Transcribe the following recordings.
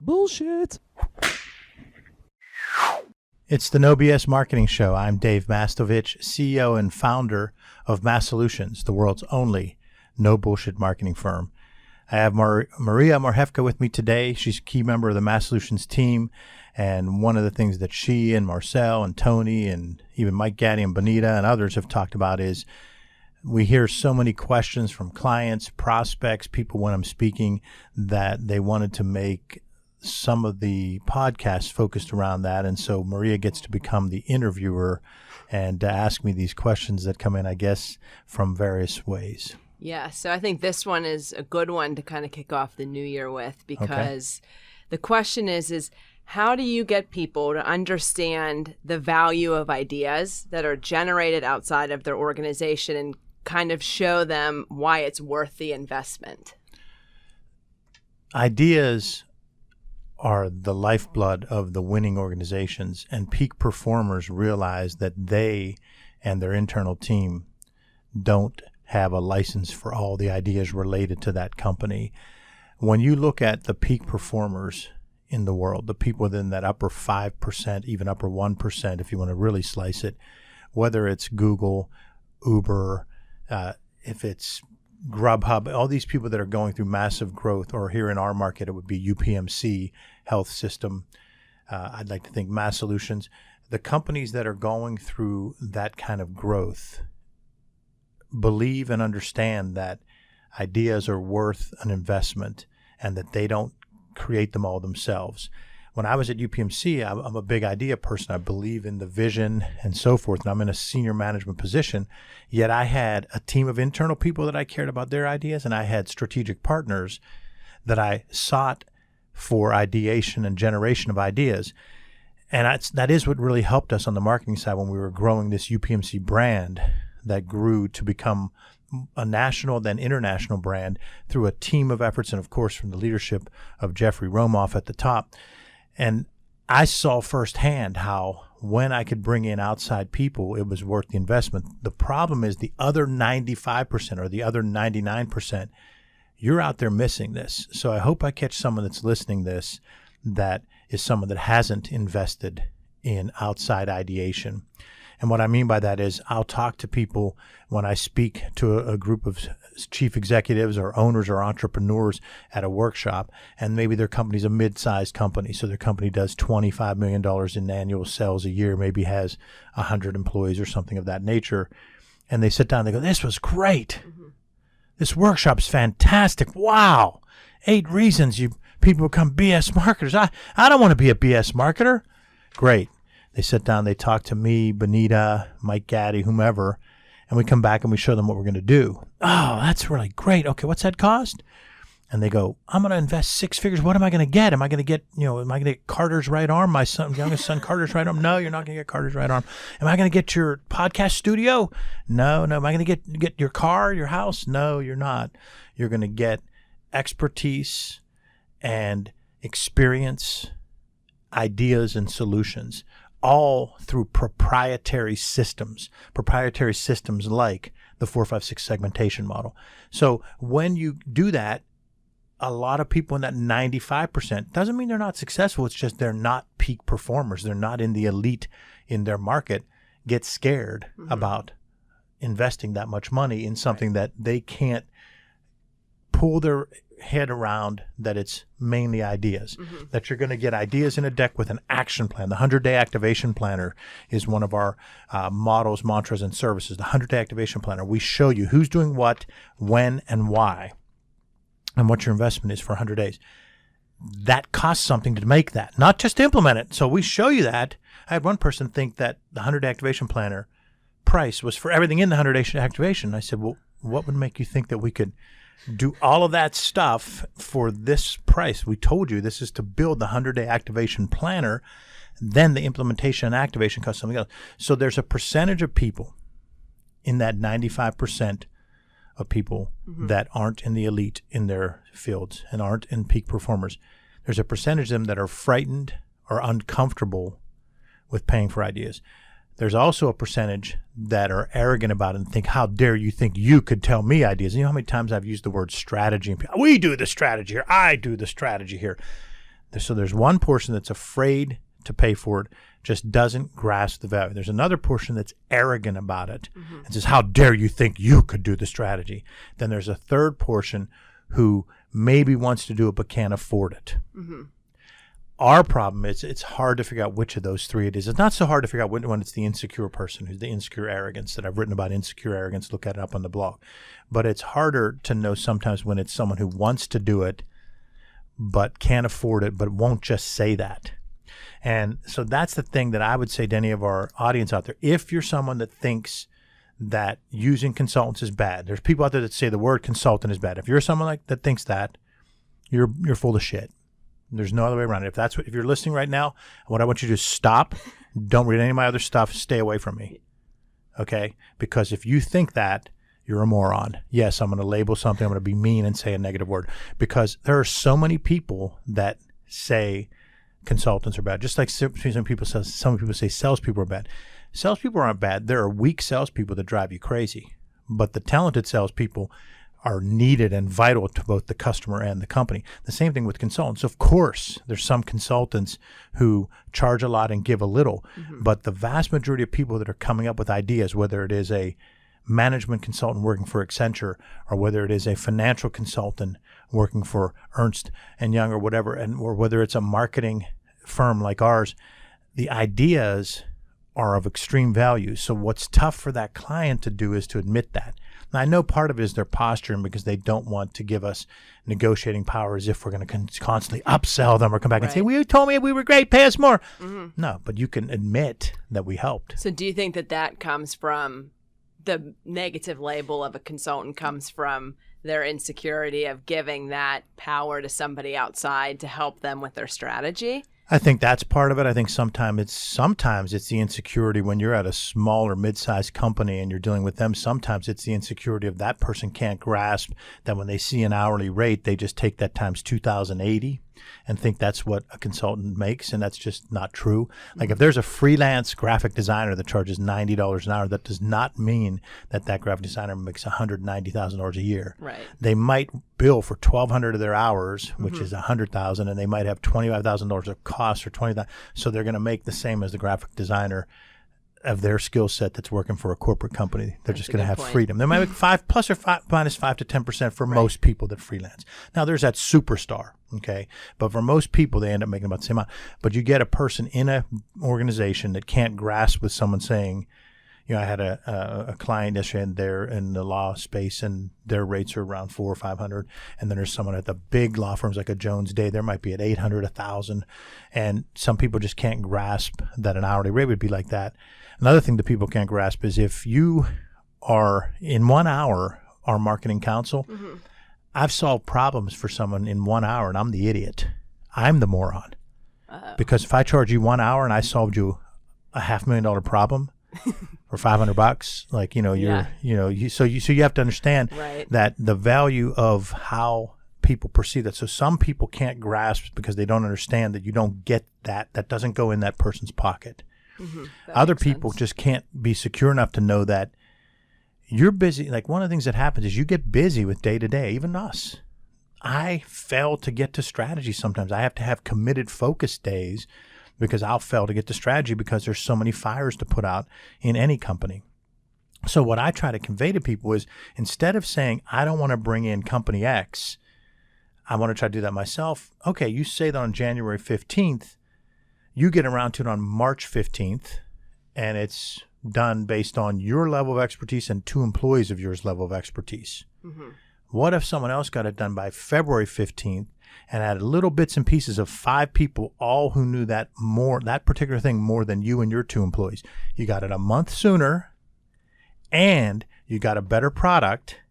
Bullshit. It's the No BS Marketing Show. I'm Dave Mastovich, CEO and founder of Massolutions, the world's only no bullshit marketing firm. I have Maria Morhefka with me today. She's a key member of the Massolutions team. And one of the things that she and Marcel and Tony and even Mike Gaddy and Bonita and others have talked about is we hear so many questions from clients, prospects, people when I'm speaking that they wanted to make some of the podcasts focused around that. And so Maria gets to become the interviewer and ask me these questions that come in, I guess, from various ways. Yeah, so I think this one is a good one to kind of kick off the new year with, because the question is how do you get people to understand the value of ideas that are generated outside of their organization and kind of show them why it's worth the investment? Ideas are the lifeblood of the winning organizations, and peak performers realize that they and their internal team don't have a license for all the ideas related to that company. When you look at the peak performers in the world, the people within that upper 5%, even upper 1%, if you want to really slice it, whether it's Google, Uber, if it's Grubhub, all these people that are going through massive growth, or here in our market, it would be UPMC Health System. I'd like to think Massolutions. The companies that are going through that kind of growth believe and understand that ideas are worth an investment and that they don't create them all themselves. When I was at UPMC, I'm a big idea person. I believe in the vision and so forth, and I'm in a senior management position, yet I had a team of internal people that I cared about their ideas, and I had strategic partners that I sought for ideation and generation of ideas. And that is what really helped us on the marketing side when we were growing this UPMC brand that grew to become a national, then international brand through a team of efforts, and of course from the leadership of Jeffrey Romoff at the top. And I saw firsthand how when I could bring in outside people, it was worth the investment. The problem is the other 95% or the other 99%, you're out there missing this. So I hope I catch someone that's listening this that is someone that hasn't invested in outside ideation. And what I mean by that is I'll talk to people when I speak to a group of chief executives or owners or entrepreneurs at a workshop, and maybe their company's a mid-sized company. So their company does $25 million in annual sales a year, maybe has 100 employees or something of that nature. And they sit down and they go, "This was great. This workshop's fantastic. Wow. 8 reasons people become BS marketers. I don't want to be a BS marketer." Great. They sit down, they talk to me, Bonita, Mike Gaddy, whomever, and we come back and we show them what we're going to do. "Oh, that's really great. Okay, what's that cost?" And they go, "I'm going to invest 6 figures. What am I going to get? Am I going to get, am I going to get Carter's right arm, my youngest son Carter's right arm?" "No, you're not going to get Carter's right arm." "Am I going to get your podcast studio?" No. "Am I going to get your car, your house?" "No, you're not. You're going to get expertise and experience, ideas and solutions, all through proprietary systems like the 4-5-6 segmentation model. So when you do that, a lot of people in that 95% doesn't mean they're not successful. It's just they're not peak performers. They're not in the elite in their market, get scared about investing that much money in something that they can't pull their head around, that it's mainly ideas, that you're going to get ideas in a deck with an action plan. The 100-day activation planner is one of our models, mantras, and services. The 100-day activation planner. We show you who's doing what, when, and why, and what your investment is for 100 days. That costs something to make that, not just to implement it. So we show you that. I had one person think that the 100-day activation planner price was for everything in the 100-day activation. I said, "Well, what would make you think that we could do all of that stuff for this price? We told you this is to build the 100-day activation planner. Then the implementation and activation costs something else." So there's a percentage of people in that 95% of people that aren't in the elite in their fields and aren't in peak performers. There's a percentage of them that are frightened or uncomfortable with paying for ideas. There's also a percentage that are arrogant about it and think, "How dare you think you could tell me ideas?" You know how many times I've used the word strategy? And we do the strategy here. I do the strategy here. So there's one portion that's afraid to pay for it, just doesn't grasp the value. There's another portion that's arrogant about it and says, how dare you think you could do the strategy? Then there's a third portion who maybe wants to do it but can't afford it. Our problem is it's hard to figure out which of those three it is. It's not so hard to figure out when it's the insecure person who's the insecure arrogance that I've written about. Insecure arrogance, look at it up on the blog. But it's harder to know sometimes when it's someone who wants to do it but can't afford it, but won't just say that. And so that's the thing that I would say to any of our audience out there. If you're someone that thinks that using consultants is bad, there's people out there that say the word consultant is bad. If you're someone like that thinks that, you're full of shit. There's no other way around it. If you're listening right now, what I want you to do is stop. Don't read any of my other stuff. Stay away from me. Okay? Because if you think that, you're a moron. Yes, I'm going to label something. I'm going to be mean and say a negative word. Because there are so many people that say consultants are bad. Just like some people say salespeople are bad. Salespeople aren't bad. There are weak salespeople that drive you crazy. But the talented salespeople are needed and vital to both the customer and the company. The same thing with consultants. Of course, there's some consultants who charge a lot and give a little, but the vast majority of people that are coming up with ideas, whether it is a management consultant working for Accenture or whether it is a financial consultant working for Ernst & Young or whatever, or whether it's a marketing firm like ours, the ideas are of extreme value. So what's tough for that client to do is to admit that. Now, I know part of it is their posturing because they don't want to give us negotiating power as if we're going to constantly upsell them or come back and say, well, you told me we were great, pay us more. No, but you can admit that we helped. So do you think that comes from the negative label of a consultant comes from their insecurity of giving that power to somebody outside to help them with their strategy? I think that's part of it. I think sometimes it's the insecurity when you're at a small or mid-sized company and you're dealing with them. Sometimes it's the insecurity of that person can't grasp that when they see an hourly rate, they just take that times 2,080 and think that's what a consultant makes, and that's just not true. Like if there's a freelance graphic designer that charges $90 an hour, that does not mean that graphic designer makes $190,000 a year. Right. They might bill for 1,200 of their hours, which is $100,000, and they might have $25,000 of costs for $20,000. So they're going to make the same as the graphic designer of their skill set that's working for a corporate company. They're just going to have freedom. They might make 5 plus or minus 5 to 10% for most people that freelance. Now there's that superstar, okay? But for most people, they end up making about the same amount. But you get a person in an organization that can't grasp with someone saying, you know, I had a client yesterday and they're in the law space and their rates are around $400 or $500. And then there's someone at the big law firms like a Jones Day, there might be at $800, $1,000. And some people just can't grasp that an hourly rate would be like that. Another thing that people can't grasp is if you are in 1 hour our marketing counsel, I've solved problems for someone in 1 hour and I'm the idiot. I'm the moron. Because if I charge you 1 hour and I solved you a $500,000 problem for $500, like, you know, so you have to understand that the value of how people perceive that. So some people can't grasp because they don't understand that you don't get that doesn't go in that person's pocket. Other people just can't be secure enough to know that you're busy. Like one of the things that happens is you get busy with day to day, even us. I fail to get to strategy sometimes. I have to have committed focus days because I'll fail to get to strategy because there's so many fires to put out in any company. So what I try to convey to people is instead of saying, I don't want to bring in company X, I want to try to do that myself. Okay, you say that on January 15th, you get around to it on March 15th, and it's done based on your level of expertise and 2 employees of yours level of expertise. What if someone else got it done by February 15th and had little bits and pieces of 5 people, all who knew that particular thing more than you and your 2 employees? You got it a month sooner, and you got a better product,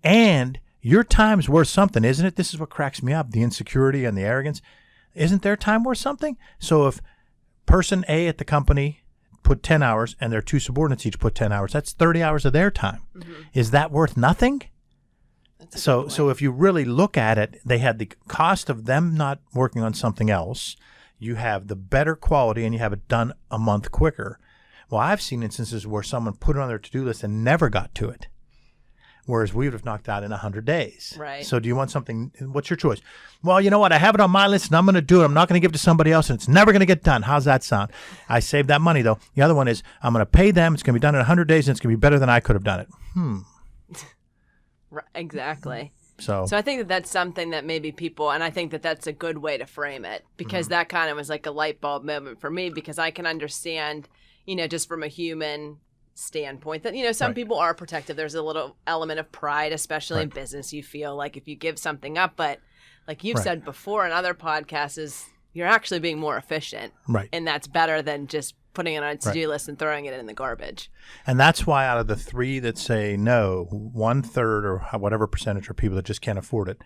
and your time's worth something, isn't it? This is what cracks me up, the insecurity and the arrogance. Isn't their time worth something? So if person A at the company put 10 hours and their 2 subordinates each put 10 hours, that's 30 hours of their time. Is that worth nothing? So if you really look at it, they had the cost of them not working on something else. You have the better quality and you have it done a month quicker. Well, I've seen instances where someone put it on their to-do list and never got to it. whereas we would have knocked out in 100 days. Right. So do you want something? What's your choice? Well, you know what? I have it on my list and I'm going to do it. I'm not going to give it to somebody else and it's never going to get done. How's that sound? I saved that money though. The other one is I'm going to pay them. It's going to be done in 100 days and it's going to be better than I could have done it. Right, exactly. So I think that that's something that maybe people, and I think that that's a good way to frame it, because that kind of was like a light bulb moment for me, because I can understand, just from a human standpoint that, some people are protective. There's a little element of pride, especially in business. You feel like if you give something up, but like you've said before in other podcasts, is you're actually being more efficient. Right. And that's better than just putting it on a to-do list and throwing it in the garbage. And that's why out of the 3 that say no, 1/3 or whatever percentage are people that just can't afford it.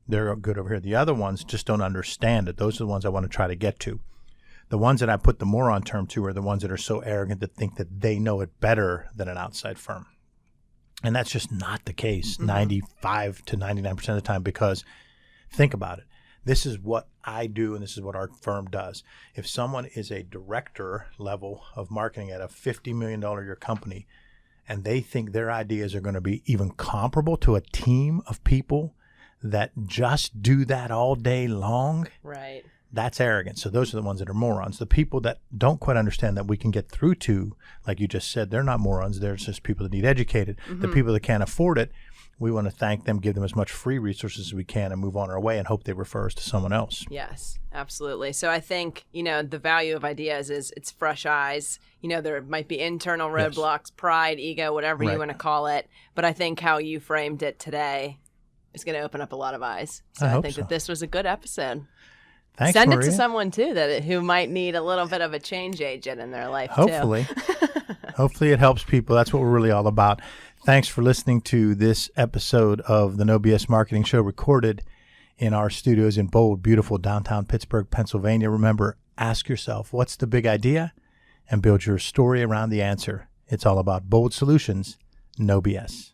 They're good over here. The other ones just don't understand it. Those are the ones I want to try to get to. The ones that I put the moron term to are the ones that are so arrogant that think that they know it better than an outside firm. And that's just not the case 95 to 99% of the time, because think about it. This is what I do, and this is what our firm does. If someone is a director level of marketing at a $50 million a year company, and they think their ideas are going to be even comparable to a team of people that just do that all day long, right? That's arrogant. So those are the ones that are morons. The people that don't quite understand that we can get through to, like you just said, they're not morons. They're just people that need educated. The people that can't afford it, we want to thank them, give them as much free resources as we can, and move on our way and hope they refer us to someone else. Yes, absolutely. So I think, the value of ideas is it's fresh eyes. There might be internal roadblocks, pride, ego, whatever you want to call it. But I think how you framed it today is going to open up a lot of eyes. So I think that this was a good episode. Thanks, Send Maria. It to someone, too, who might need a little bit of a change agent in their life, Hopefully. Hopefully it helps people. That's what we're really all about. Thanks for listening to this episode of the No BS Marketing Show, recorded in our studios in bold, beautiful downtown Pittsburgh, Pennsylvania. Remember, ask yourself, what's the big idea? And build your story around the answer. It's all about bold solutions, no BS.